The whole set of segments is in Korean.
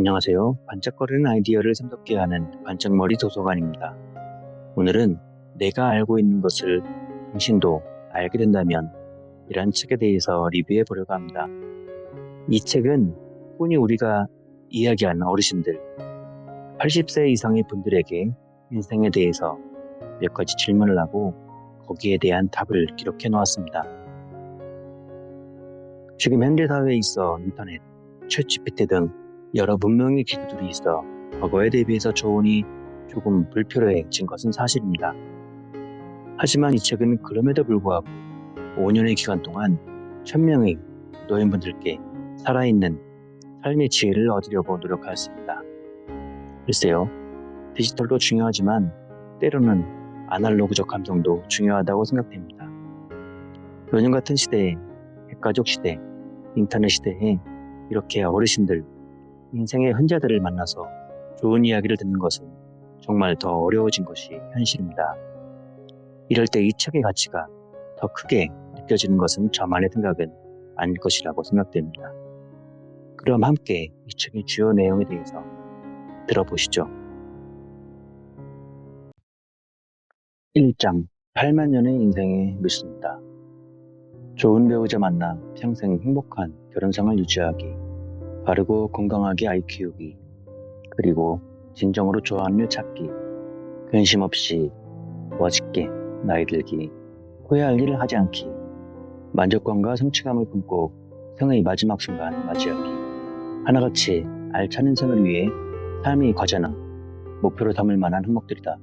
안녕하세요. 반짝거리는 아이디어를 샘솟게 하는 반짝머리 도서관입니다. 오늘은 내가 알고 있는 것을 당신도 알게 된다면 이란 책에 대해서 리뷰해 보려고 합니다. 이 책은 흔히 우리가 이야기하는 어르신들, 80세 이상의 분들에게 인생에 대해서 몇 가지 질문을 하고 거기에 대한 답을 기록해 놓았습니다. 지금 현대 사회에 있어 인터넷, 챗GPT 등 여러 문명의 기구들이 있어 과거에 대비해서 조언이 조금 불필요해진 것은 사실입니다. 하지만 이 책은 그럼에도 불구하고 5년의 기간 동안 1000명의 노인분들께 살아있는 삶의 지혜를 얻으려고 노력하였습니다. 글쎄요, 디지털도 중요하지만 때로는 아날로그적 감성도 중요하다고 생각됩니다. 요즘 같은 시대에, 핵가족 시대, 인터넷 시대에 이렇게 어르신들, 인생의 현자들을 만나서 좋은 이야기를 듣는 것은 정말 더 어려워진 것이 현실입니다. 이럴 때 이 책의 가치가 더 크게 느껴지는 것은 저만의 생각은 아닐 것이라고 생각됩니다. 그럼 함께 이 책의 주요 내용에 대해서 들어보시죠. 1장 8만 년의 인생의 묘수입니다. 좋은 배우자 만나 평생 행복한 결혼생활 유지하기, 바르고 건강하게 아이 키우기, 그리고 진정으로 좋아하는 일 찾기, 근심 없이 멋있게 나이 들기, 후회할 일을 하지 않기, 만족감과 성취감을 품고 생의 마지막 순간 맞이하기, 하나같이 알찬 인생을 위해 삶의 과제나 목표로 삼을 만한 항목들이다.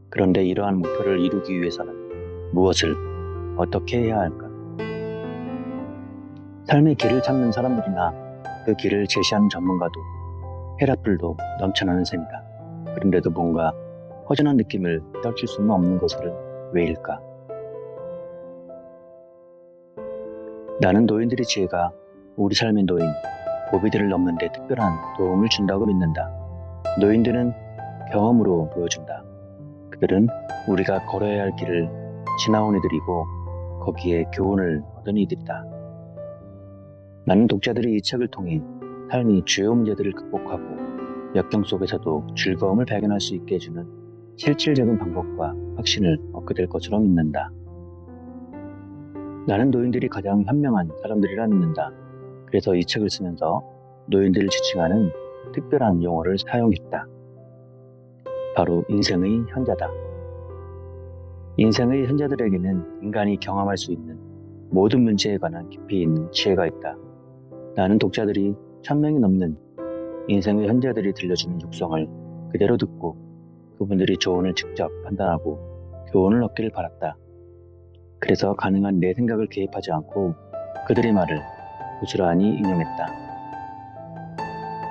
그런데 이러한 목표를 이루기 위해서는 무엇을 어떻게 해야 할까? 삶의 길을 찾는 사람들이나 그 길을 제시하는 전문가도 혈압들도 넘쳐나는 셈이다. 그런데도 뭔가 허전한 느낌을 떨칠 수는 없는 것은 왜일까? 나는 노인들의 지혜가 우리 삶의 노인, 고비들을 넘는 데 특별한 도움을 준다고 믿는다. 노인들은 경험으로 보여준다. 그들은 우리가 걸어야 할 길을 지나온 이들이고 거기에 교훈을 얻은 이들이다. 나는 독자들이 이 책을 통해 삶의 주요 문제들을 극복하고 역경 속에서도 즐거움을 발견할 수 있게 해주는 실질적인 방법과 확신을 얻게 될 것으로 믿는다. 나는 노인들이 가장 현명한 사람들이라 믿는다. 그래서 이 책을 쓰면서 노인들을 지칭하는 특별한 용어를 사용했다. 바로 인생의 현자다. 인생의 현자들에게는 인간이 경험할 수 있는 모든 문제에 관한 깊이 있는 지혜가 있다. 나는 독자들이 1000명이 넘는 인생의 현자들이 들려주는 육성을 그대로 듣고 그분들이 조언을 직접 판단하고 교훈을 얻기를 바랐다. 그래서 가능한 내 생각을 개입하지 않고 그들의 말을 고스란히 인용했다.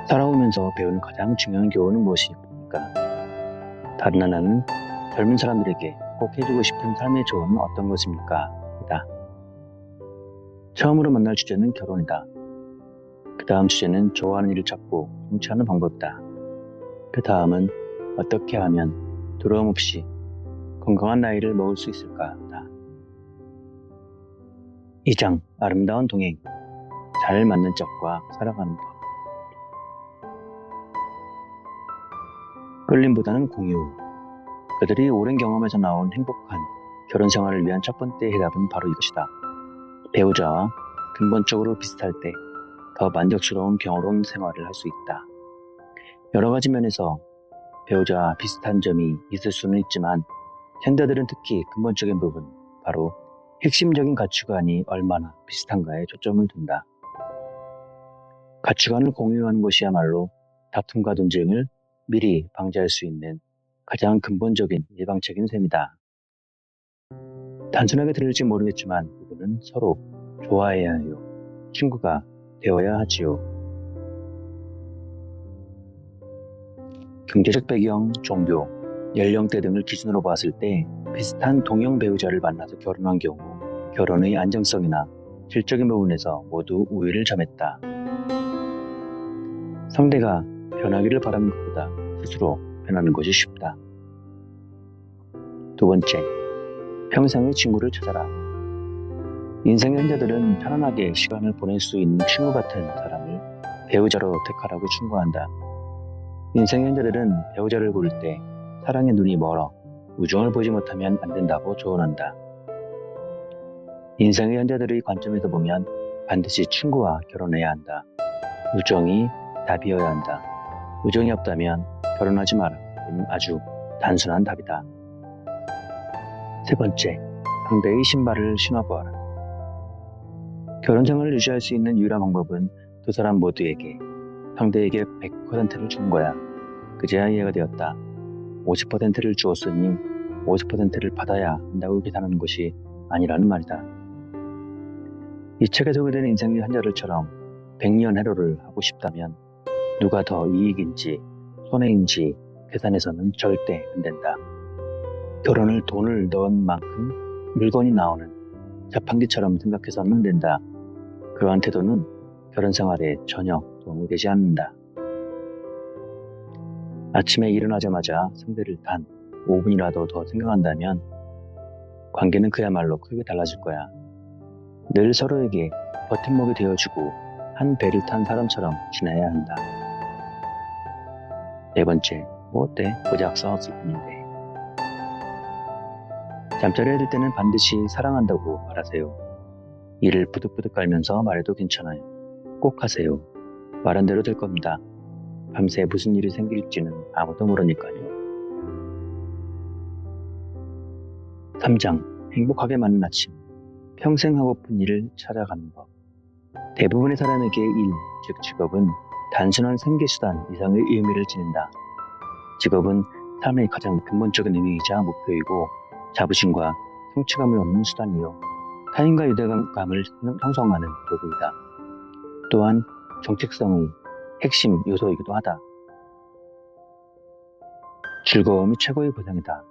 살아오면서 배우는 가장 중요한 교훈은 무엇입니까? 다른 하나는 젊은 사람들에게 꼭 해주고 싶은 삶의 조언은 어떤 것입니까? 이다. 처음으로 만날 주제는 결혼이다. 그 다음 주제는 좋아하는 일을 찾고 성취하는 방법이다. 그 다음은 어떻게 하면 두려움 없이 건강한 나이를 먹을 수 있을까다. 2장 아름다운 동행, 잘 맞는 짝과 살아가는 법. 끌림보다는 공유. 그들이 오랜 경험에서 나온 행복한 결혼 생활을 위한 첫 번째 해답은 바로 이것이다. 배우자와 근본적으로 비슷할 때 더 만족스러운 경로로운 생활을 할 수 있다. 여러 가지 면에서 배우자와 비슷한 점이 있을 수는 있지만 현대들은 특히 근본적인 부분, 바로 핵심적인 가치관이 얼마나 비슷한가에 초점을 둔다. 가치관을 공유하는 것이야말로 다툼과 논쟁을 미리 방지할 수 있는 가장 근본적인 예방책인 셈이다. 단순하게 들릴지 모르겠지만 부부는 서로 좋아해야 해요. 친구가 되어야 하지요. 경제적 배경, 종교, 연령대 등을 기준으로 봤을 때 비슷한 동형 배우자를 만나서 결혼한 경우 결혼의 안정성이나 질적인 부분에서 모두 우위를 점했다. 상대가 변하기를 바라는 것보다 스스로 변하는 것이 쉽다. 두 번째, 평생의 친구를 찾아라. 인생의 현자들은 편안하게 시간을 보낼 수 있는 친구 같은 사람을 배우자로 택하라고 충고한다. 인생의 현자들은 배우자를 고를 때 사랑의 눈이 멀어 우정을 보지 못하면 안 된다고 조언한다. 인생의 현자들의 관점에서 보면 반드시 친구와 결혼해야 한다. 우정이 답이어야 한다. 우정이 없다면 결혼하지 마라. 아주 단순한 답이다. 세 번째, 상대의 신발을 신어보아라. 결혼 생활을 유지할 수 있는 유일한 방법은 두 사람 모두에게 상대에게 100%를 주는 거야. 그제야 이해가 되었다. 50%를 주었으니 50%를 받아야 한다고 계산하는 것이 아니라는 말이다. 이 책에 소개되는 인생의 현자들처럼 100년 해로를 하고 싶다면 누가 더 이익인지 손해인지 계산해서는 절대 안 된다. 결혼을 돈을 넣은 만큼 물건이 나오는 자판기처럼 생각해서는 안 된다. 그러한 태도는 결혼 생활에 전혀 도움이 되지 않는다. 아침에 일어나자마자 상대를 단 5분이라도 더 생각한다면 관계는 그야말로 크게 달라질 거야. 늘 서로에게 버팀목이 되어주고 한 배를 탄 사람처럼 지내야 한다. 네 번째, 뭐 어때? 고작 싸웠을 뿐인데. 잠자리에 들 때는 반드시 사랑한다고 말하세요. 이를 부득부득 깔면서 말해도 괜찮아요. 꼭 하세요. 말한 대로 될 겁니다. 밤새 무슨 일이 생길지는 아무도 모르니까요. 3장, 행복하게 맞는 아침. 평생 하고픈 일을 찾아가는 법. 대부분의 사람에게 일, 즉 직업은 단순한 생계수단 이상의 의미를 지닌다. 직업은 삶의 가장 근본적인 의미이자 목표이고 자부심과 성취감을 얻는 수단이요. 타인과 유대감을 형성하는 도구이다. 또한 정체성의 핵심 요소이기도 하다. 즐거움이 최고의 보상이다.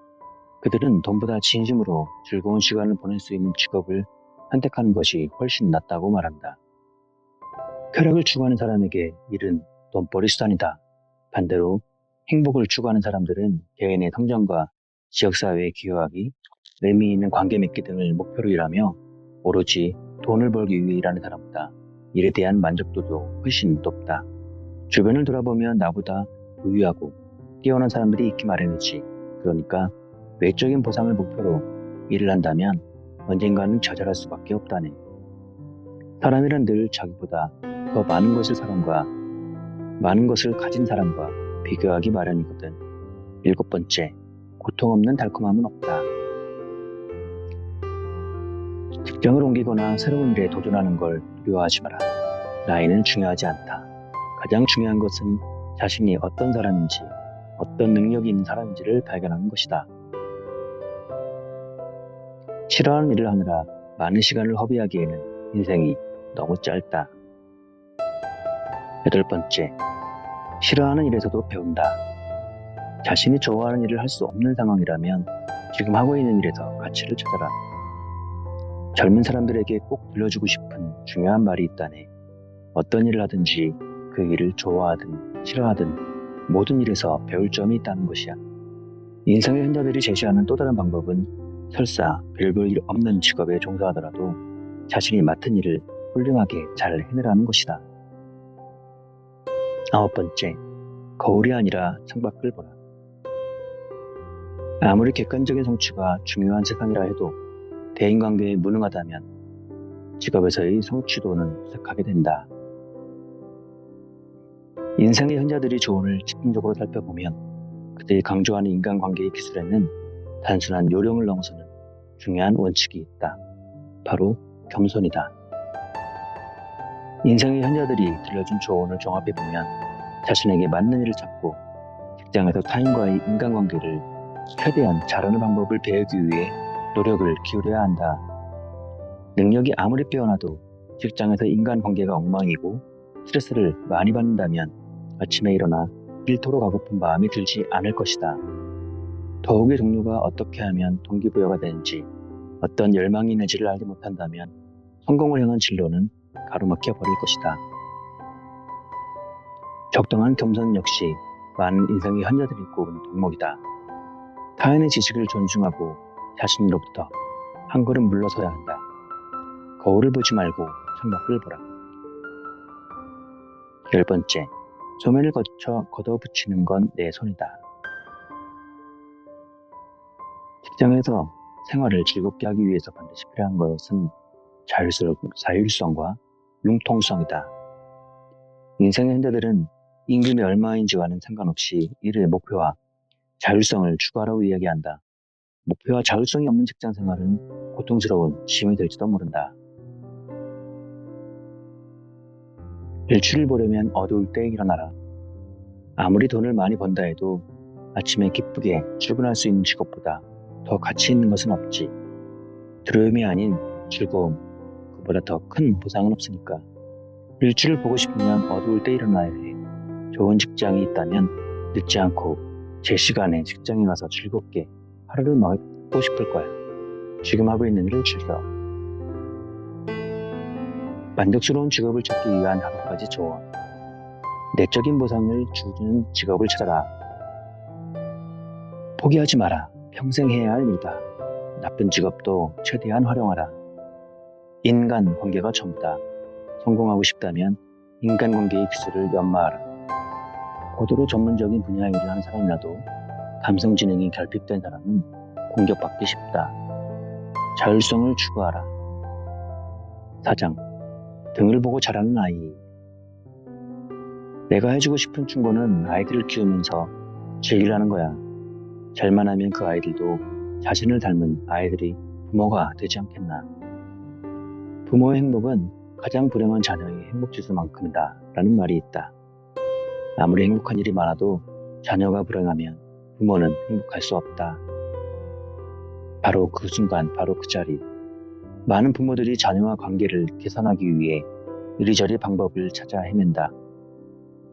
그들은 돈보다 진심으로 즐거운 시간을 보낼 수 있는 직업을 선택하는 것이 훨씬 낫다고 말한다. 쾌락을 추구하는 사람에게 일은 돈벌이 수단이다. 반대로 행복을 추구하는 사람들은 개인의 성장과 지역사회에 기여하기, 의미 있는 관계 맺기 등을 목표로 일하며 오로지 돈을 벌기 위해 일하는 사람보다 일에 대한 만족도도 훨씬 높다. 주변을 돌아보면 나보다 부유하고 뛰어난 사람들이 있기 마련이지. 그러니까 외적인 보상을 목표로 일을 한다면 언젠가는 좌절할 수밖에 없다네. 사람이란 늘 자기보다 더 많은 것을 많은 것을 가진 사람과 비교하기 마련이거든. 7번째, 고통 없는 달콤함은 없다. 직장을 옮기거나 새로운 일에 도전하는 걸 두려워하지 마라. 나이는 중요하지 않다. 가장 중요한 것은 자신이 어떤 사람인지, 어떤 능력이 있는 사람인지를 발견하는 것이다. 싫어하는 일을 하느라 많은 시간을 허비하기에는 인생이 너무 짧다. 8번째, 싫어하는 일에서도 배운다. 자신이 좋아하는 일을 할 수 없는 상황이라면 지금 하고 있는 일에서 가치를 찾아라. 젊은 사람들에게 꼭 들려주고 싶은 중요한 말이 있다네. 어떤 일을 하든지 그 일을 좋아하든 싫어하든 모든 일에서 배울 점이 있다는 것이야. 인생의 현자들이 제시하는 또 다른 방법은 설사 별볼 일 없는 직업에 종사하더라도 자신이 맡은 일을 훌륭하게 잘 해내라는 것이다. 9번째, 거울이 아니라 창밖을 보라. 아무리 객관적인 성취가 중요한 세상이라 해도 대인관계에 무능하다면 직업에서의 성취도는 부족하게 된다. 인생의 현자들이 조언을 집중적으로 살펴보면 그들이 강조하는 인간관계의 기술에는 단순한 요령을 넘어서는 중요한 원칙이 있다. 바로 겸손이다. 인생의 현자들이 들려준 조언을 종합해보면 자신에게 맞는 일을 찾고 직장에서 타인과의 인간관계를 최대한 잘하는 방법을 배우기 위해 노력을 기울여야 한다. 능력이 아무리 뛰어나도 직장에서 인간관계가 엉망이고 스트레스를 많이 받는다면 아침에 일어나 일터로 가고픈 마음이 들지 않을 것이다. 더욱이 동료가 어떻게 하면 동기부여가 되는지, 어떤 열망이 있는지를 알지 못한다면 성공을 향한 진로는 가로막혀 버릴 것이다. 적당한 겸손 역시 많은 인생의 현자들이 꼽은 덕목이다. 타인의 지식을 존중하고 자신으로부터 한 걸음 물러서야 한다. 거울을 보지 말고 창밖을 보라. 10번째, 소면을 거쳐 걷어붙이는 건 내 손이다. 직장에서 생활을 즐겁게 하기 위해서 반드시 필요한 것은 자율성과 융통성이다. 인생의 현대들은 임금이 얼마인지와는 상관없이 일의 목표와 자율성을 추구하라고 이야기한다. 목표와 자율성이 없는 직장 생활은 고통스러운 쉼이 될지도 모른다. 일출을 보려면 어두울 때 일어나라. 아무리 돈을 많이 번다 해도 아침에 기쁘게 출근할 수 있는 직업보다 더 가치 있는 것은 없지. 두려움이 아닌 즐거움, 그보다 더 큰 보상은 없으니까. 일출을 보고 싶으면 어두울 때 일어나야 해. 좋은 직장이 있다면 늦지 않고 제 시간에 직장에 가서 즐겁게 하루를 맞고 싶을 거야. 지금 하고 있는 일을 즐겨. 만족스러운 직업을 찾기 위한 5가지 조언. 내적인 보상을 주는 직업을 찾아라. 포기하지 마라. 평생 해야 할 일이다. 나쁜 직업도 최대한 활용하라. 인간 관계가 전부다. 성공하고 싶다면 인간관계의 기술을 연마하라. 고도로 전문적인 분야의 일을 하는 사람이라도 감성지능이 결핍된 사람은 공격받기 쉽다. 자율성을 추구하라. 4장, 등을 보고 자라는 아이. 내가 해주고 싶은 충고는 아이들을 키우면서 즐기라는 거야. 잘만 하면 그 아이들도 자신을 닮은 아이들이 부모가 되지 않겠나. 부모의 행복은 가장 불행한 자녀의 행복지수만큼이다 라는 말이 있다. 아무리 행복한 일이 많아도 자녀가 불행하면 부모는 행복할 수 없다. 바로 그 순간, 바로 그 자리. 많은 부모들이 자녀와 관계를 개선하기 위해 이리저리 방법을 찾아 헤맨다.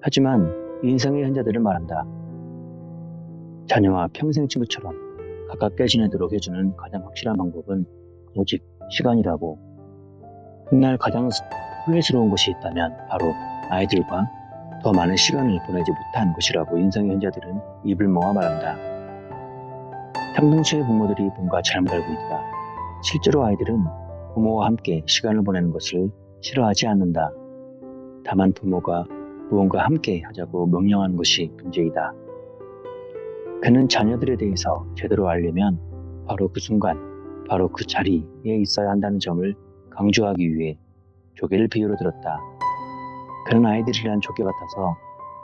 하지만 인생의 현자들은 말한다. 자녀와 평생 친구처럼 가깝게 지내도록 해주는 가장 확실한 방법은 오직 시간이라고. 훗날 가장 후회스러운 것이 있다면 바로 아이들과 더 많은 시간을 보내지 못한 것이라고 인생의 현자들은 입을 모아 말한다. 상당수의 부모들이 뭔가 잘못 알고 있다. 실제로 아이들은 부모와 함께 시간을 보내는 것을 싫어하지 않는다. 다만 부모가 무언가 함께 하자고 명령하는 것이 문제이다. 그는 자녀들에 대해서 제대로 알려면 바로 그 순간, 바로 그 자리에 있어야 한다는 점을 강조하기 위해 조개를 비유로 들었다. 그는 아이들이란 조개 같아서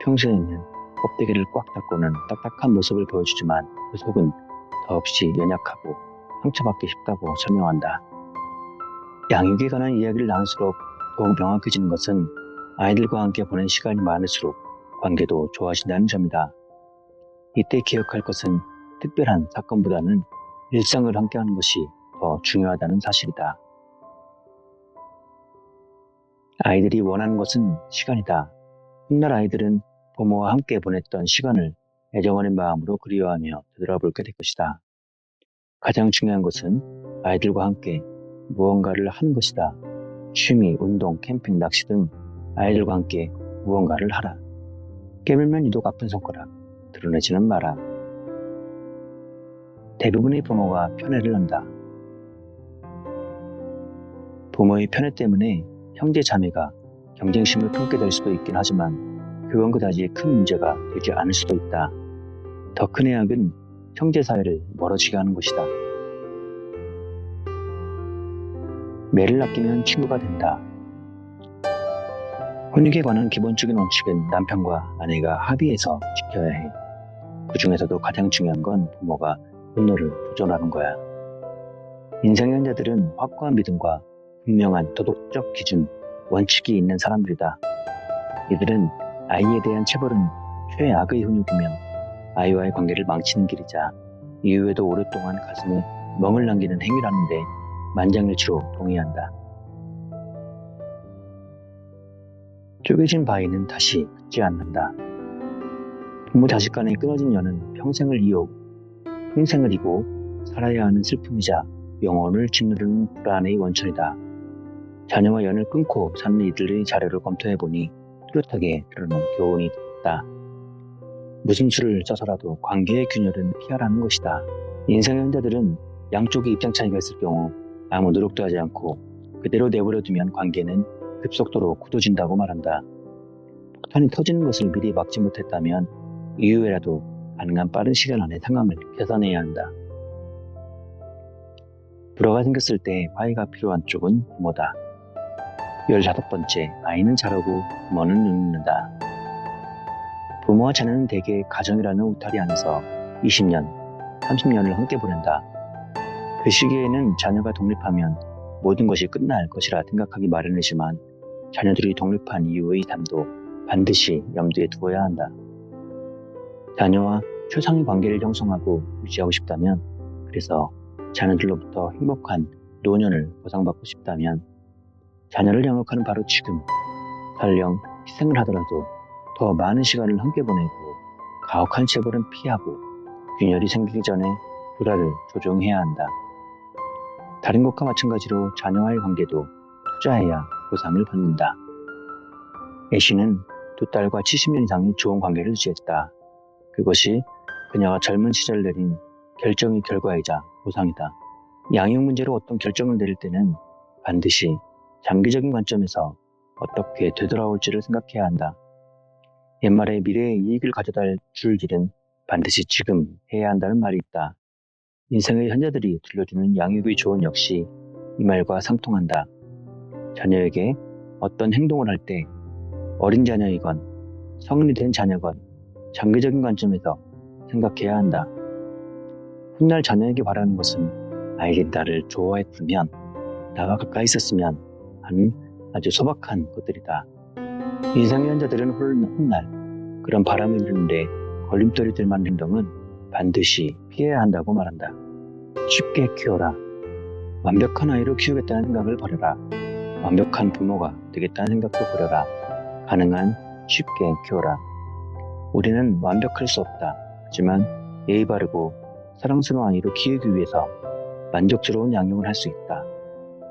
평소에는 껍데기를 꽉 닫고는 딱딱한 모습을 보여주지만 그 속은 더없이 연약하고 상처받기 쉽다고 설명한다. 양육에 관한 이야기를 나눌수록 더욱 명확해지는 것은 아이들과 함께 보낸 시간이 많을수록 관계도 좋아진다는 점이다. 이때 기억할 것은 특별한 사건보다는 일상을 함께하는 것이 더 중요하다는 사실이다. 아이들이 원하는 것은 시간이다. 훗날 아이들은 부모와 함께 보냈던 시간을 애정어린 마음으로 그리워하며 되돌아보게 될 것이다. 가장 중요한 것은 아이들과 함께 무언가를 하는 것이다. 취미, 운동, 캠핑, 낚시 등 아이들과 함께 무언가를 하라. 깨물면 유독 아픈 손가락, 드러내지는 마라. 대부분의 부모가 편애를 한다. 부모의 편애 때문에 형제 자매가 경쟁심을 품게 될 수도 있긴 하지만 그건 그다지 큰 문제가 되지 않을 수도 있다. 더 큰 해악은 형제 사이를 멀어지게 하는 것이다. 매를 아끼면 친구가 된다. 혼육에 관한 기본적인 원칙은 남편과 아내가 합의해서 지켜야 해. 그 중에서도 가장 중요한 건 부모가 분노를 조절하는 거야. 인생의 현자들은 확고한 믿음과 분명한 도덕적 기준, 원칙이 있는 사람들이다. 이들은 아이에 대한 체벌은 최악의 훈육이며 아이와의 관계를 망치는 길이자 이후에도 오랫동안 가슴에 멍을 남기는 행위라는데 만장일치로 동의한다. 쪼개진 바위는 다시 붙지 않는다. 부모 자식 간의 끊어진 연은 평생을 이고 살아야 하는 슬픔이자 영혼을 짓누르는 불안의 원천이다. 자녀와 연을 끊고 사는 이들의 자료를 검토해보니 뚜렷하게 드러난 교훈이 있다. 무슨 수를 써서라도 관계의 균열은 피하라는 것이다. 인생의 현자들은 양쪽의 입장 차이가 있을 경우 아무 노력도 하지 않고 그대로 내버려두면 관계는 급속도로 굳어진다고 말한다. 판이 터지는 것을 미리 막지 못했다면 이후에라도 가능한 빠른 시간 안에 상황을 개선해야 한다. 불화가 생겼을 때 화해가 필요한 쪽은 부모다. 15번째, 아이는 자라고 부모는 늙는다. 부모와 자녀는 대개 가정이라는 울타리 안에서 20년, 30년을 함께 보낸다. 그 시기에는 자녀가 독립하면 모든 것이 끝날 것이라 생각하기 마련이지만 자녀들이 독립한 이후의 삶도 반드시 염두에 두어야 한다. 자녀와 최상의 관계를 형성하고 유지하고 싶다면, 그래서 자녀들로부터 행복한 노년을 보상받고 싶다면 자녀를 양육하는 바로 지금, 설령 희생을 하더라도 더 많은 시간을 함께 보내고 가혹한 체벌은 피하고 균열이 생기기 전에 불화를 조정해야 한다. 다른 것과 마찬가지로 자녀와의 관계도 투자해야 보상을 받는다. 애쉬는 두 딸과 70년 이상의 좋은 관계를 유지했다. 그것이 그녀가 젊은 시절 내린 결정의 결과이자 보상이다. 양육 문제로 어떤 결정을 내릴 때는 반드시 장기적인 관점에서 어떻게 되돌아올지를 생각해야 한다. 옛말에 미래의 이익을 가져다 줄 일은 반드시 지금 해야 한다는 말이 있다. 인생의 현자들이 들려주는 양육의 조언 역시 이 말과 상통한다. 자녀에게 어떤 행동을 할 때 어린 자녀이건 성인이 된 자녀건 장기적인 관점에서 생각해야 한다. 훗날 자녀에게 바라는 것은 아이들이 나를 좋아해 주면, 나와 가까이 있었으면 하는 아주 소박한 것들이다. 인생의 현자들은 훗날 그런 바람을 이루는데 걸림돌이 될 만한 행동은 반드시 피해야 한다고 말한다. 쉽게 키워라. 완벽한 아이로 키우겠다는 생각을 버려라. 완벽한 부모가 되겠다는 생각도 버려라. 가능한 쉽게 키워라. 우리는 완벽할 수 없다. 하지만 예의 바르고 사랑스러운 아이로 키우기 위해서 만족스러운 양육을 할 수 있다.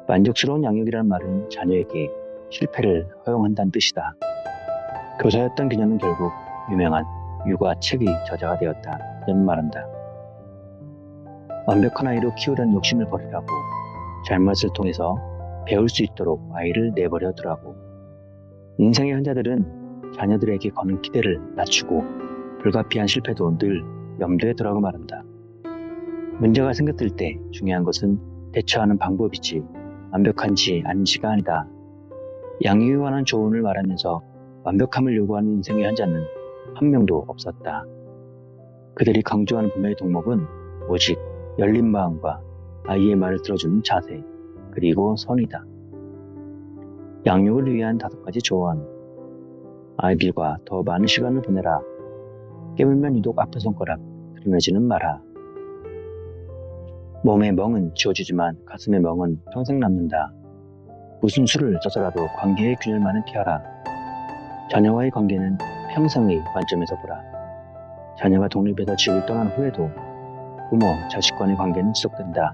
만족스러운 양육이라는 말은 자녀에게 실패를 허용한다는 뜻이다. 교사였던 그녀는 결국 유명한 육아책의 저자가 되었다. 그녀는 말한다. 완벽한 아이로 키우려는 욕심을 버리라고, 잘못을 통해서 배울 수 있도록 아이를 내버려 두라고. 인생의 현자들은 자녀들에게 거는 기대를 낮추고 불가피한 실패도 늘 염두에 두라고 말한다. 문제가 생겼을 때 중요한 것은 대처하는 방법이지 완벽한지 아닌지가 아니다. 양육에 관한 조언을 말하면서 완벽함을 요구하는 인생의 현자는 한 명도 없었다. 그들이 강조하는 부모의 덕목은 오직 열린 마음과 아이의 말을 들어주는 자세, 그리고 선이다. 양육을 위한 5가지 조언. 아이들과 더 많은 시간을 보내라. 깨물면 유독 아픈 손가락 드러내지는 마라. 몸의 멍은 지워지지만 가슴의 멍은 평생 남는다. 무슨 수를 써서라도 관계의 균열만은 피하라. 자녀와의 관계는 평생의 관점에서 보라. 자녀가 독립해서 집을 떠난 후에도 부모, 자식 간의 관계는 지속된다.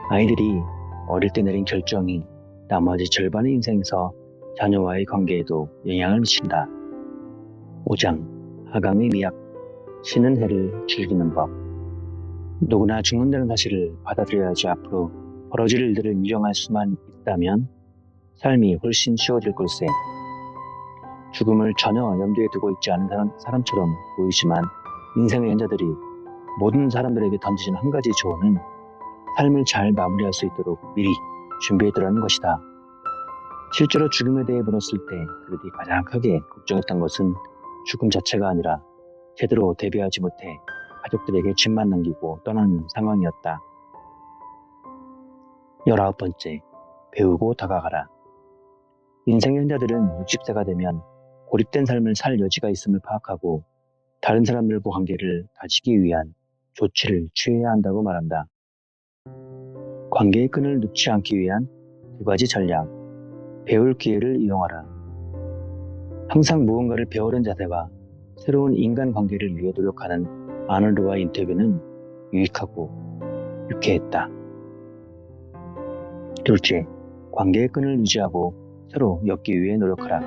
아이들이 어릴 때 내린 결정이 나머지 절반의 인생에서 자녀와의 관계에도 영향을 미친다. 5장, 하강의 미학, 쉬는 해를 즐기는 법. 누구나 죽는다는 사실을 받아들여야지 앞으로 벌어질 일들을 인정할 수만 있다면 삶이 훨씬 쉬워질 걸세. 죽음을 전혀 염두에 두고 있지 않은 사람처럼 보이지만 인생의 현자들이 모든 사람들에게 던지는 한 가지 조언은 삶을 잘 마무리할 수 있도록 미리 준비해두라는 것이다. 실제로 죽음에 대해 물었을 때 그들이 가장 크게 걱정했던 것은 죽음 자체가 아니라 제대로 대비하지 못해 가족들에게 짐만 남기고 떠나는 상황이었다. 19번째, 배우고 다가가라. 인생의 현자들은 60세가 되면 고립된 삶을 살 여지가 있음을 파악하고 다른 사람들과 관계를 다지기 위한 조치를 취해야 한다고 말한다. 관계의 끈을 놓지 않기 위한 2가지 전략. 배울 기회를 이용하라. 항상 무언가를 배우려는 자세와 새로운 인간관계를 위해 노력하는 아놀드와의 인터뷰는 유익하고 유쾌했다. 둘째, 관계의 끈을 유지하고 서로 엮기 위해 노력하라.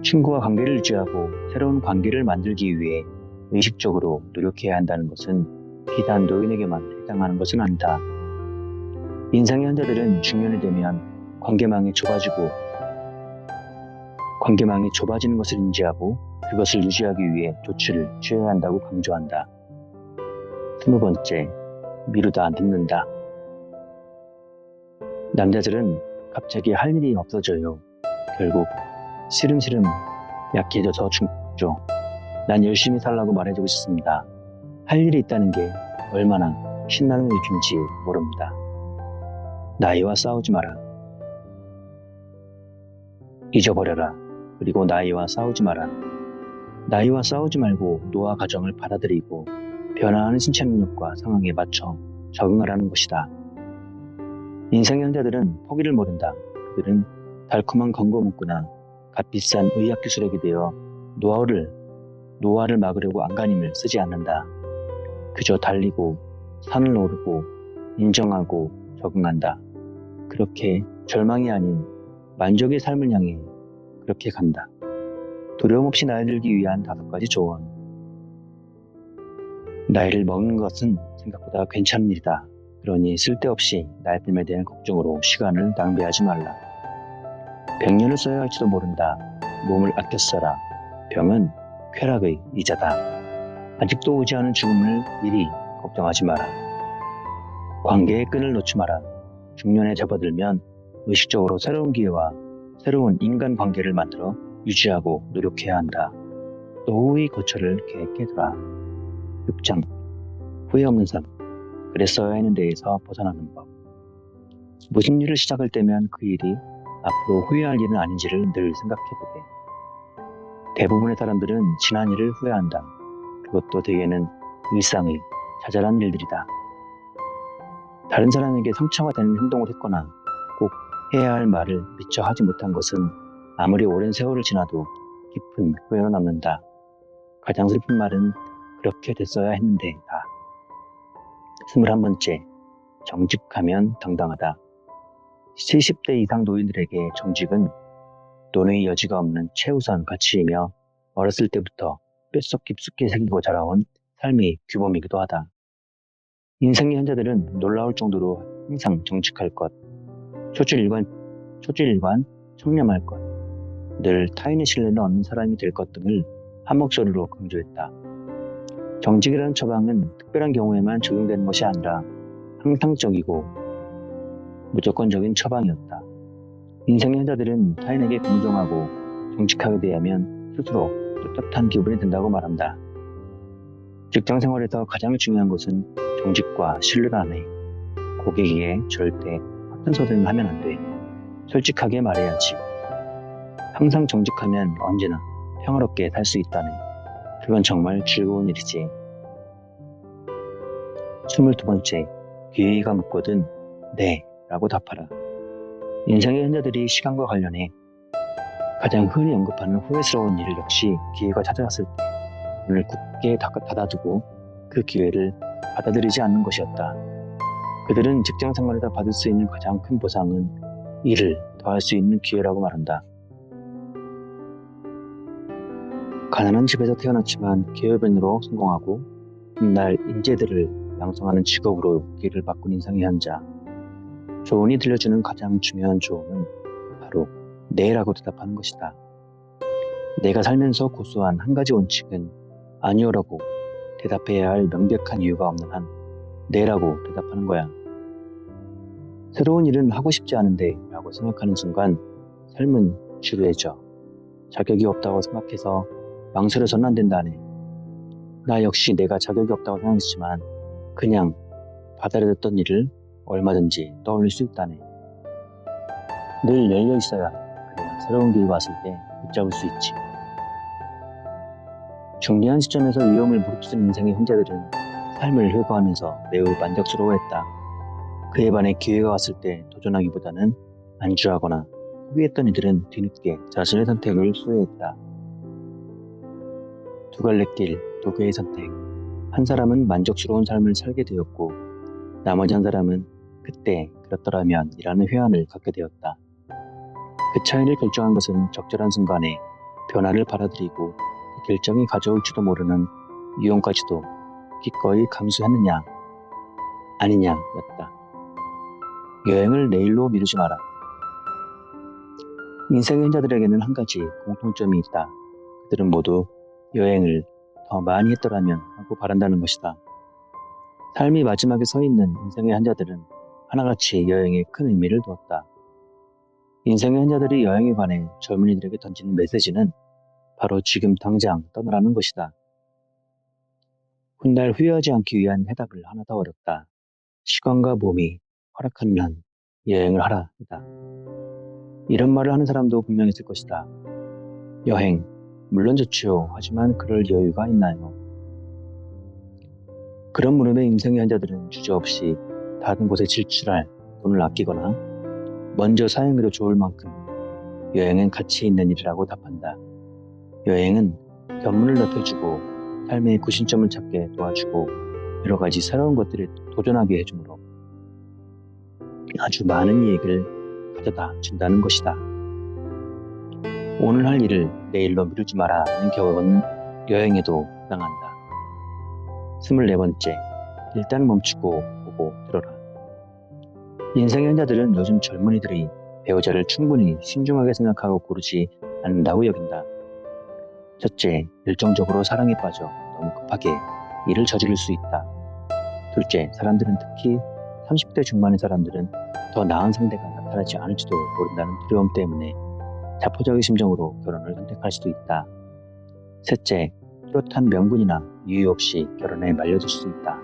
친구와 관계를 유지하고 새로운 관계를 만들기 위해 의식적으로 노력해야 한다는 것은 비단 노인에게만 해당하는 것은 아니다. 인생의 현자들은 중년이 되면 관계망이 좁아지고 관계망이 좁아지는 것을 인지하고 그것을 유지하기 위해 조치를 취해야 한다고 강조한다. 20번째, 미루다 늦는다. 남자들은 갑자기 할 일이 없어져요. 결국 시름시름 약해져서 죽죠. 난 열심히 살라고 말해주고 싶습니다. 할 일이 있다는 게 얼마나 신나는 일인지 모릅니다. 나이와 싸우지 마라. 잊어버려라. 그리고 나이와 싸우지 마라. 나이와 싸우지 말고 노화 과정을 받아들이고 변화하는 신체 능력과 상황에 맞춰 적응하라는 것이다. 인생의 현자들은 포기를 모른다. 그들은 달콤한 광고 문구나 값비싼 의학 기술에게 되어 노화를 막으려고 안간힘을 쓰지 않는다. 그저 달리고 산을 오르고 인정하고 적응한다. 그렇게 절망이 아닌 만족의 삶을 향해 그렇게 간다. 두려움 없이 나이 들기 위한 5가지 조언. 나이를 먹는 것은 생각보다 괜찮은 일이다. 그러니 쓸데없이 나이 듦에 대한 걱정으로 시간을 낭비하지 말라. 병년을 써야 할지도 모른다. 몸을 아껴 써라. 병은 쾌락의 이자다. 아직도 오지 않은 죽음을 미리 걱정하지 마라. 관계의 끈을 놓지 마라. 중년에 접어들면 의식적으로 새로운 기회와 새로운 인간관계를 만들어 유지하고 노력해야 한다. 노후의 고초를 계획해두라. 6장 후회 없는 삶. 그랬어야 하는 데에서 벗어나는 법. 무슨 일을 시작할 때면 그 일이 앞으로 후회할 일은 아닌지를 늘 생각해보게. 대부분의 사람들은 지난 일을 후회한다. 그것도 대개는 일상의 자잘한 일들이다. 다른 사람에게 상처가 되는 행동을 했거나 꼭 해야 할 말을 미처 하지 못한 것은 아무리 오랜 세월을 지나도 깊은 후회로 남는다. 가장 슬픈 말은 그렇게 됐어야 했는데 다. 21번째, 정직하면 당당하다. 70대 이상 노인들에게 정직은 논의 여지가 없는 최우선 가치이며 어렸을 때부터 뼛속 깊숙이 새기고 자라온 삶의 규범이기도 하다. 인생의 현자들은 놀라울 정도로 항상 정직할 것, 초질일관, 청렴할 것, 늘 타인의 신뢰를 얻는 사람이 될 것 등을 한 목소리로 강조했다. 정직이라는 처방은 특별한 경우에만 적용되는 것이 아니라 항상적이고 무조건적인 처방이었다. 인생의 현자들은 타인에게 공정하고 정직하게 대하면 스스로 떳떳한 기분이 든다고 말한다. 직장 생활에서 가장 중요한 것은 정직과 신뢰라네. 고객에게 절대 허튼 소리는 하면 안 돼. 솔직하게 말해야지. 항상 정직하면 언제나 평화롭게 살 수 있다네. 그건 정말 즐거운 일이지. 22번째, 기회가 묻거든 네 라고 답하라. 인생의 현자들이 시간과 관련해 가장 흔히 언급하는 후회스러운 일 역시 기회가 찾아왔을 때 눈을 굳게 닫아두고 그 기회를 받아들이지 않는 것이었다. 그들은 직장 생활에서 받을 수 있는 가장 큰 보상은 일을 더 할 수 있는 기회라고 말한다. 가난한 집에서 태어났지만 기업인으로 성공하고 훗날 인재들을 양성하는 직업으로 길을 바꾼 인생의 현자. 조언이 들려주는 가장 중요한 조언은 바로 네라고 대답하는 것이다. 내가 살면서 고수한 한 가지 원칙은 아니오라고 대답해야 할 명백한 이유가 없는 한 네라고 대답하는 거야. 새로운 일은 하고 싶지 않은데 라고 생각하는 순간 삶은 지루해져. 자격이 없다고 생각해서 망설여서는 안 된다네. 나 역시 내가 자격이 없다고 생각했지만 그냥 받아들였던 일을 얼마든지 떠올릴 수 있다네. 늘 열려 있어야 그래야 새로운 길이 왔을 때 붙잡을 수 있지. 중요한 시점에서 위험을 무릅쓴 인생의 현자들은 삶을 회고하면서 매우 만족스러워했다. 그에 반해 기회가 왔을 때 도전하기보다는 안주하거나 포기했던 이들은 뒤늦게 자신의 선택을 후회했다. 두 갈래 길, 두 개의 선택. 한 사람은 만족스러운 삶을 살게 되었고 나머지 한 사람은 그때 그렇더라면 이라는 회한을 갖게 되었다. 그 차이를 결정한 것은 적절한 순간에 변화를 받아들이고 그 결정이 가져올지도 모르는 위험까지도 기꺼이 감수했느냐 아니냐였다. 여행을 내일로 미루지 마라. 인생의 현자들에게는 한 가지 공통점이 있다. 그들은 모두 여행을 더 많이 했더라면 하고 바란다는 것이다. 삶이 마지막에 서 있는 인생의 현자들은 하나같이 여행에 큰 의미를 두었다. 인생의 현자들이 여행에 관해 젊은이들에게 던지는 메시지는 바로 지금 당장 떠나라는 것이다. 훗날 후회하지 않기 위한 해답을 하나 더 어렵다. 시간과 몸이 허락하는 한 여행을 하라 이다. 이런 말을 하는 사람도 분명 있을 것이다. 여행, 물론 좋지요. 하지만 그럴 여유가 있나요? 그런 물음에 인생의 현자들은 주저없이 다른 곳에 질출할 돈을 아끼거나 먼저 사용해도 좋을 만큼 여행은 가치 있는 일이라고 답한다. 여행은 견문을 넓혀주고 삶의 구심점을 찾게 도와주고 여러 가지 새로운 것들에 도전하게 해주므로 아주 많은 이익을 가져다 준다는 것이다. 오늘 할 일을 내일로 미루지 마라는 교훈은 여행에도 해당한다. 24번째, 일단 멈추고 보고 들어라. 인생의 현자들은 요즘 젊은이들이 배우자를 충분히 신중하게 생각하고 고르지 않는다고 여긴다. 첫째, 열정적으로 사랑에 빠져 너무 급하게 일을 저지를 수 있다. 둘째, 사람들은 특히 30대 중반의 사람들은 더 나은 상대가 나타나지 않을지도 모른다는 두려움 때문에 자포자기 심정으로 결혼을 선택할 수도 있다. 셋째, 뚜렷한 명분이나 이유 없이 결혼에 말려들 수 있다.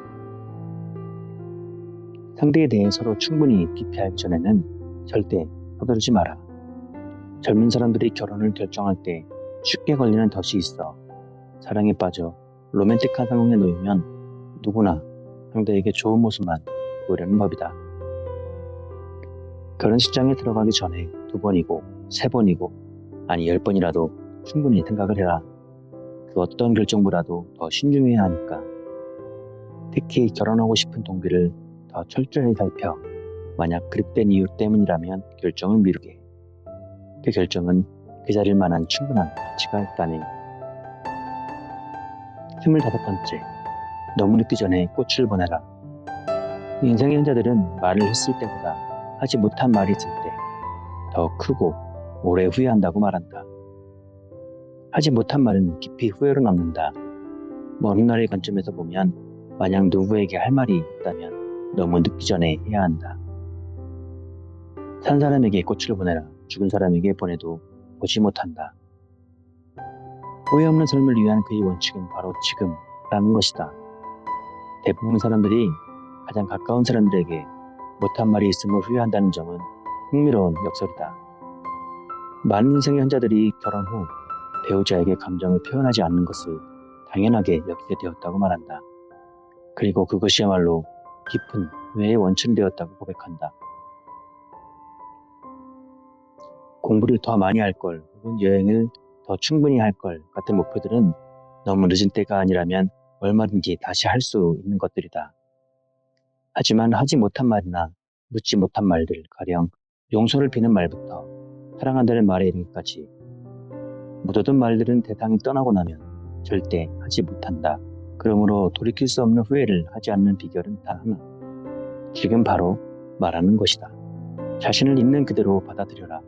상대에 대해 서로 충분히 깊이 알기 전에는 절대 서두르지 마라. 젊은 사람들이 결혼을 결정할 때 쉽게 걸리는 덫이 있어. 사랑에 빠져 로맨틱한 상황에 놓이면 누구나 상대에게 좋은 모습만 보이려는 법이다. 결혼식장에 들어가기 전에 2번이고 3번이고 아니 10번이라도 충분히 생각을 해라. 그 어떤 결정보다도 더 신중해야 하니까. 특히 결혼하고 싶은 동기를 더 철저히 살펴 만약 그릇된 이유 때문이라면 결정을 미루게. 그 결정은 그 자릴 만한 충분한 가치가 있다네. 25번째, 너무 늦기 전에 꽃을 보내라. 인생의 현자들은 말을 했을 때보다 하지 못한 말이 있을 때 더 크고 오래 후회한다고 말한다. 하지 못한 말은 깊이 후회로 남는다. 먼 훗날의 관점에서 보면 만약 누구에게 할 말이 있다면 너무 늦기 전에 해야 한다. 산 사람에게 꽃을 보내라. 죽은 사람에게 보내도 보지 못한다. 후회 없는 삶을 위한 그의 원칙은 바로 지금라는 것이다. 대부분 사람들이 가장 가까운 사람들에게 못한 말이 있음을 후회한다는 점은 흥미로운 역설이다. 많은 인생의 현자들이 결혼 후 배우자에게 감정을 표현하지 않는 것을 당연하게 여기게 되었다고 말한다. 그리고 그것이야말로 깊은 후회의 원천이 되었다고 고백한다. 공부를 더 많이 할 걸 혹은 여행을 더 충분히 할 걸 같은 목표들은 너무 늦은 때가 아니라면 얼마든지 다시 할 수 있는 것들이다. 하지만 하지 못한 말이나 묻지 못한 말들, 가령 용서를 비는 말부터 사랑한다는 말에 이르기까지 묻어둔 말들은 대상이 떠나고 나면 절대 하지 못한다. 그러므로 돌이킬 수 없는 후회를 하지 않는 비결은 단 하나. 지금 바로 말하는 것이다. 자신을 있는 그대로 받아들여라.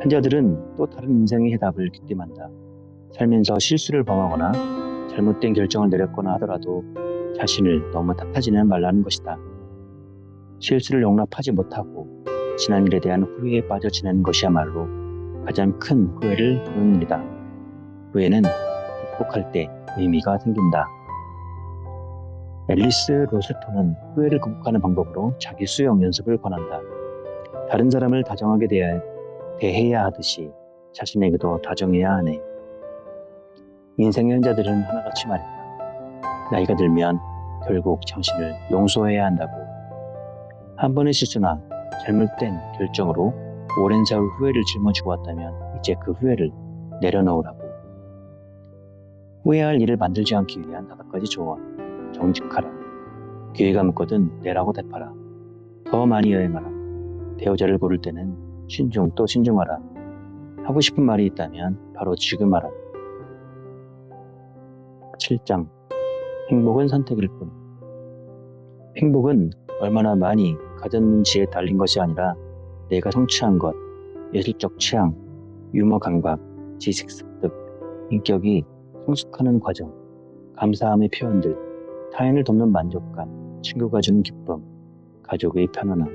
현자들은 또 다른 인생의 해답을 귀띔한다. 살면서 실수를 범하거나 잘못된 결정을 내렸거나 하더라도 자신을 너무 탓하지는 말라는 것이다. 실수를 용납하지 못하고 지난 일에 대한 후회에 빠져 지내는 것이야말로 가장 큰 후회를 부르는 일이다. 후회는 극복할 때 의미가 생긴다. 앨리스 로세토는 후회를 극복하는 방법으로 자기 수용 연습을 권한다. 다른 사람을 다정하게 대해야 하듯이 자신에게도 다정해야 하네. 인생의 현자들은 하나같이 말했다. 나이가 들면 결국 당신을 용서해야 한다고. 한 번의 실수나 잘못된 결정으로 오랜 세월 후회를 짊어지고 왔다면 이제 그 후회를 내려놓으라고. 후회할 일을 만들지 않기 위한 5가지 조언. 정직하라. 기회가 묻거든 내라고 대파라. 더 많이 여행하라. 배우자를 고를 때는 신중 또 신중하라. 하고 싶은 말이 있다면 바로 지금 하라. 7장. 행복은 선택일 뿐. 행복은 얼마나 많이 가졌는지에 달린 것이 아니라 내가 성취한 것, 예술적 취향, 유머 감각, 지식 습득, 인격이 성숙하는 과정, 감사함의 표현들, 타인을 돕는 만족감, 친구가 주는 기쁨, 가족의 편안함,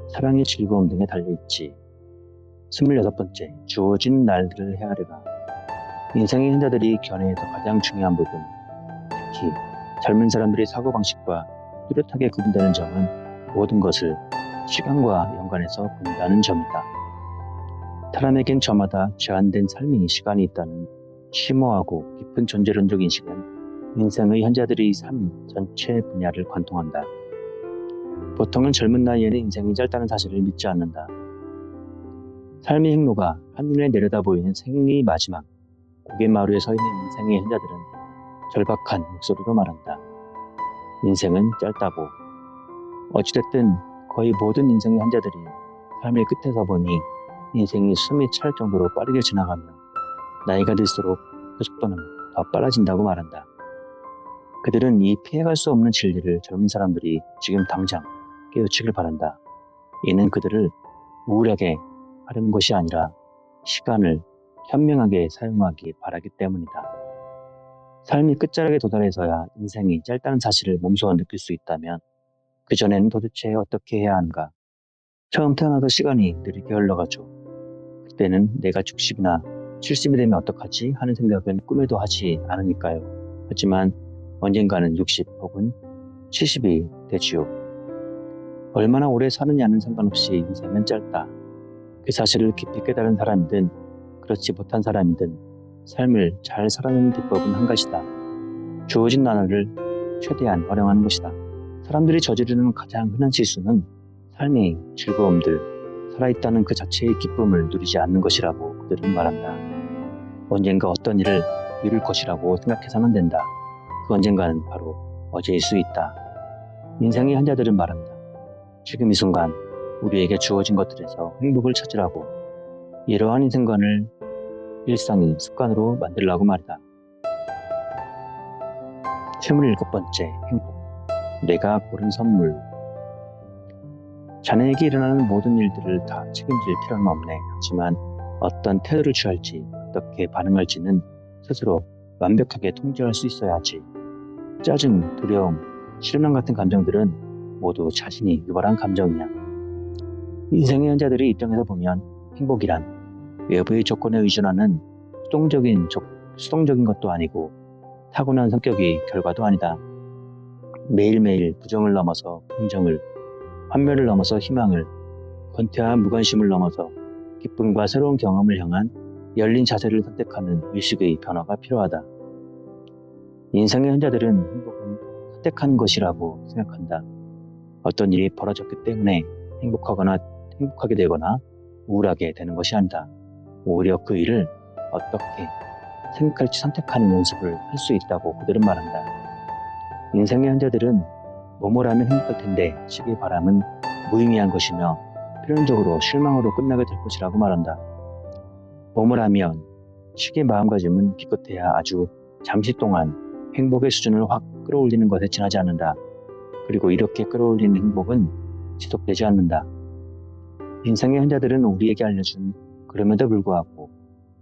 사랑의 즐거움 등에 달려있지. 26번째, 주어진 날들을 헤아려라. 인생의 현자들이 견해에서 가장 중요한 부분, 특히 젊은 사람들의 사고방식과 뚜렷하게 구분되는 점은 모든 것을 시간과 연관해서 본다는 점이다. 사람에겐 저마다 제한된 삶의 시간이 있다는 심오하고 깊은 존재론적 인식은 인생의 현자들의 삶 전체 분야를 관통한다. 보통은 젊은 나이에는 인생이 짧다는 사실을 믿지 않는다. 삶의 행로가 한눈에 내려다 보이는 생의 마지막, 고갯마루에 서 있는 인생의 현자들은 절박한 목소리로 말한다. 인생은 짧다고. 어찌됐든 거의 모든 인생의 현자들이 삶의 끝에서 보니 인생이 숨이 찰 정도로 빠르게 지나가며 나이가 들수록 그 속도는 더 빨라진다고 말한다. 그들은 이 피해갈 수 없는 진리를 젊은 사람들이 지금 당장 깨우치길 바란다. 이는 그들을 우울하게 하려는 것이 아니라 시간을 현명하게 사용하기 바라기 때문이다. 삶이 끝자락에 도달해서야 인생이 짧다는 사실을 몸소 느낄 수 있다면 그전에는 도대체 어떻게 해야 하는가? 처음 태어나도 시간이 느리게 흘러가죠. 그때는 내가 60이나 70이 되면 어떡하지? 하는 생각은 꿈에도 하지 않으니까요. 하지만 언젠가는 60 혹은 70이 되지요. 얼마나 오래 사느냐는 상관없이 인생은 짧다. 그 사실을 깊이 깨달은 사람이든 그렇지 못한 사람이든 삶을 잘 살아내는 비법은 한 가지다. 주어진 나날을 최대한 활용하는 것이다. 사람들이 저지르는 가장 흔한 실수는 삶의 즐거움들, 살아있다는 그 자체의 기쁨을 누리지 않는 것이라고 그들은 말한다. 언젠가 어떤 일을 이룰 것이라고 생각해서는 된다. 그 언젠가는 바로 어제일 수 있다. 인생의 현자들은 말한다. 지금 이 순간 우리에게 주어진 것들에서 행복을 찾으라고. 이러한 인생관을 일상의 습관으로 만들라고 말이다. 27번째, 행복. 내가 고른 선물. 자네에게 일어나는 모든 일들을 다 책임질 필요는 없네. 하지만 어떤 태도를 취할지, 어떻게 반응할지는 스스로 완벽하게 통제할 수 있어야 하지. 짜증, 두려움, 실망 같은 감정들은 모두 자신이 유발한 감정이야. 인생의 현자들의 입장에서 보면 행복이란 외부의 조건에 의존하는 수동적인 것도 아니고 타고난 성격의 결과도 아니다. 매일매일 부정을 넘어서 긍정을, 환멸을 넘어서 희망을, 권태와 무관심을 넘어서 기쁨과 새로운 경험을 향한 열린 자세를 선택하는 의식의 변화가 필요하다. 인생의 현자들은 행복은 선택하는 것이라고 생각한다. 어떤 일이 벌어졌기 때문에 행복하게 되거나 우울하게 되는 것이 아니다. 오히려 그 일을 어떻게 생각할지 선택하는 연습을 할 수 있다고 그들은 말한다. 인생의 현자들은 뭐뭐라면 행복할 텐데 식의 바람은 무의미한 것이며 필연적으로 실망으로 끝나게 될 것이라고 말한다. 뭐뭐라면 식의 마음가짐은 기껏해야 아주 잠시 동안 행복의 수준을 확 끌어올리는 것에 지나지 않는다. 그리고 이렇게 끌어올리는 행복은 지속되지 않는다. 인생의 현자들은 우리에게 알려준 그럼에도 불구하고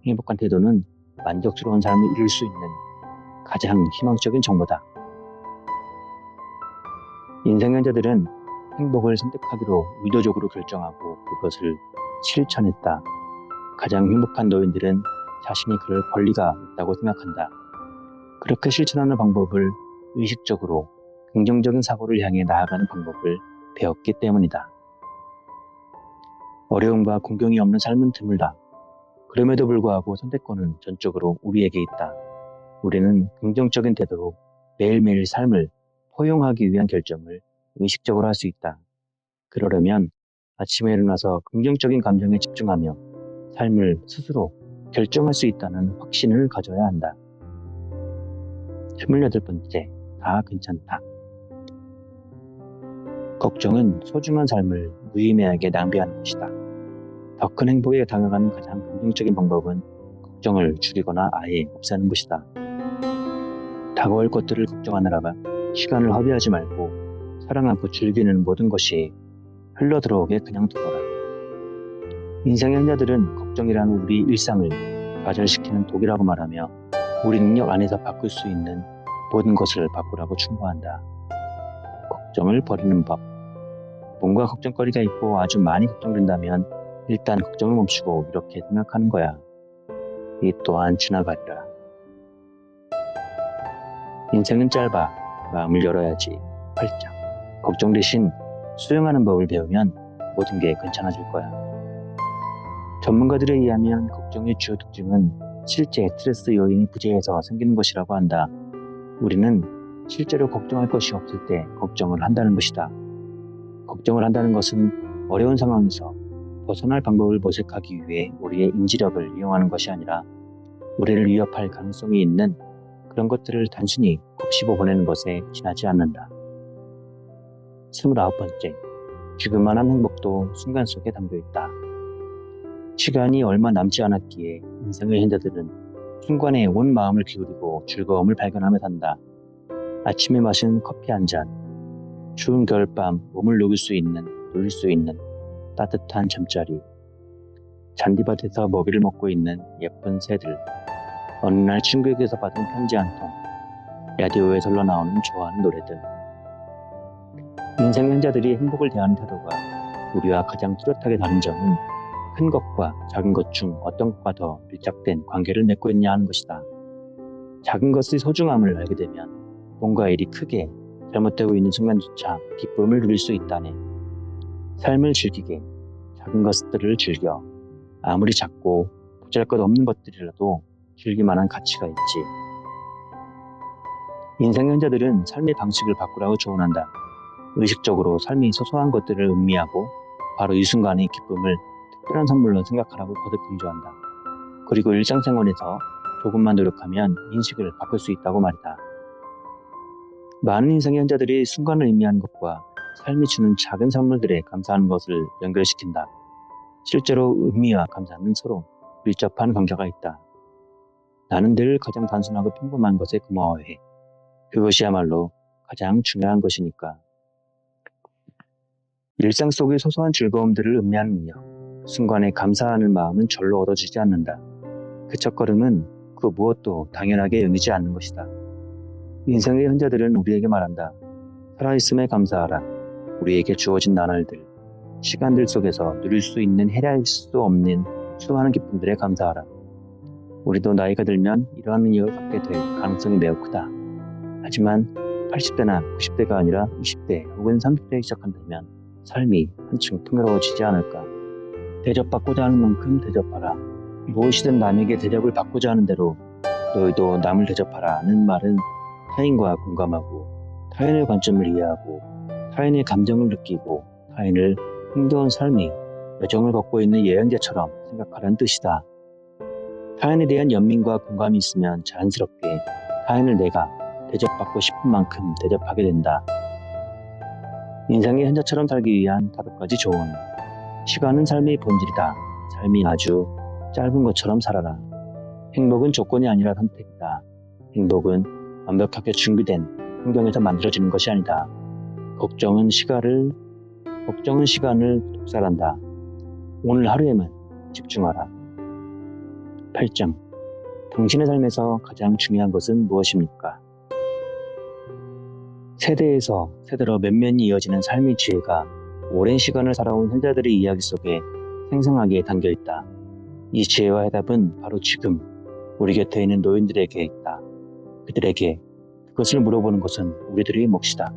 행복한 태도는 만족스러운 삶을 이룰 수 있는 가장 희망적인 정보다. 인생의 현자들은 행복을 선택하기로 의도적으로 결정하고 그것을 실천했다. 가장 행복한 노인들은 자신이 그럴 권리가 있다고 생각한다. 그렇게 실천하는 방법을 의식적으로 긍정적인 사고를 향해 나아가는 방법을 배웠기 때문이다. 어려움과 공경이 없는 삶은 드물다. 그럼에도 불구하고 선택권은 전적으로 우리에게 있다. 우리는 긍정적인 태도로 매일매일 삶을 포용하기 위한 결정을 의식적으로 할 수 있다. 그러려면 아침에 일어나서 긍정적인 감정에 집중하며 삶을 스스로 결정할 수 있다는 확신을 가져야 한다. 28번째, 다 괜찮다. 걱정은 소중한 삶을 무의미하게 낭비하는 것이다. 더 큰 행복에 다가가는 가장 긍정적인 방법은 걱정을 줄이거나 아예 없애는 것이다. 다가올 것들을 걱정하느라가 시간을 허비하지 말고 사랑하고 즐기는 모든 것이 흘러들어오게 그냥 두거라. 인생의 현자들은 걱정이라는 우리 일상을 좌절시키는 독이라고 말하며 우리 능력 안에서 바꿀 수 있는 모든 것을 바꾸라고 충고한다. 걱정을 버리는 법. 뭔가 걱정거리가 있고 아주 많이 걱정된다면 일단 걱정을 멈추고 이렇게 생각하는 거야. 이 또한 지나가리라. 인생은 짧아. 마음을 열어야지. 활짝. 걱정 대신 수용하는 법을 배우면 모든 게 괜찮아질 거야. 전문가들에 의하면 걱정의 주요 특징은 실제 스트레스 요인이 부재해서 생기는 것이라고 한다. 우리는 실제로 걱정할 것이 없을 때 걱정을 한다는 것이다. 걱정을 한다는 것은 어려운 상황에서 벗어날 방법을 모색하기 위해 우리의 인지력을 이용하는 것이 아니라 우리를 위협할 가능성이 있는 그런 것들을 단순히 곱씹어 보내는 것에 지나지 않는다. 29번째, 지금만한 행복도 순간 속에 담겨있다. 시간이 얼마 남지 않았기에 인생의 현자들은 순간에 온 마음을 기울이고 즐거움을 발견하며 산다. 아침에 마신 커피 한 잔, 추운 겨울밤 몸을 누릴 수 있는 따뜻한 잠자리, 잔디밭에서 먹이를 먹고 있는 예쁜 새들, 어느 날 친구에게서 받은 편지 한 통, 라디오에서 흘러나오는 좋아하는 노래들. 인생 현자들이 행복을 대하는 태도가 우리와 가장 뚜렷하게 다른 점은 큰 것과 작은 것 중 어떤 것과 더 밀착된 관계를 맺고 있냐 하는 것이다. 작은 것의 소중함을 알게 되면 뭔가 일이 크게 잘못되고 있는 순간조차 기쁨을 누릴 수 있다네. 삶을 즐기게 작은 것들을 즐겨. 아무리 작고 보잘것없는 것들이라도 즐길만한 가치가 있지. 인생 현자들은 삶의 방식을 바꾸라고 조언한다. 의식적으로 삶의 소소한 것들을 음미하고 바로 이 순간의 기쁨을 특별한 선물로 생각하라고 거듭 강조한다. 그리고 일상생활에서 조금만 노력하면 인식을 바꿀 수 있다고 말이다. 많은 인생의 현자들이 순간을 의미하는 것과 삶이 주는 작은 선물들에 감사하는 것을 연결시킨다. 실제로 의미와 감사는 서로 밀접한 관계가 있다. 나는 늘 가장 단순하고 평범한 것에 고마워해. 그것이야말로 가장 중요한 것이니까. 일상 속의 소소한 즐거움들을 음미하는 능력. 순간에 감사하는 마음은 절로 얻어지지 않는다. 그 첫걸음은 그 무엇도 당연하게 여기지 않는 것이다. 인생의 현자들은 우리에게 말한다. 살아있음에 감사하라. 우리에게 주어진 나날들, 시간들 속에서 누릴 수 있는 헤아릴 수 없는 수많은 기쁨들에 감사하라. 우리도 나이가 들면 이러한 능력을 갖게 될 가능성이 매우 크다. 하지만 80대나 90대가 아니라 20대 혹은 30대에 시작한다면 삶이 한층 풍요로워지지 않을까. 대접받고자 하는 만큼 대접하라. 무엇이든 남에게 대접을 받고자 하는 대로 너희도 남을 대접하라는 말은 타인과 공감하고 타인의 관점을 이해하고 타인의 감정을 느끼고 타인을 힘겨운 삶이 여정을 걷고 있는 여행자처럼 생각하라는 뜻이다. 타인에 대한 연민과 공감이 있으면 자연스럽게 타인을 내가 대접받고 싶은 만큼 대접하게 된다. 인생의 현자처럼 살기 위한 5가지 조언. 시간은 삶의 본질이다. 삶이 아주 짧은 것처럼 살아라. 행복은 조건이 아니라 선택이다. 행복은 완벽하게 준비된 환경에서 만들어지는 것이 아니다. 걱정은 시간을 독살한다. 오늘 하루에만 집중하라. 8점. 당신의 삶에서 가장 중요한 것은 무엇입니까? 세대에서 세대로 면면이 이어지는 삶의 지혜가 오랜 시간을 살아온 현자들의 이야기 속에 생생하게 담겨있다. 이 지혜와 해답은 바로 지금 우리 곁에 있는 노인들에게 있다. 그들에게 그것을 물어보는 것은 우리들의 몫이다.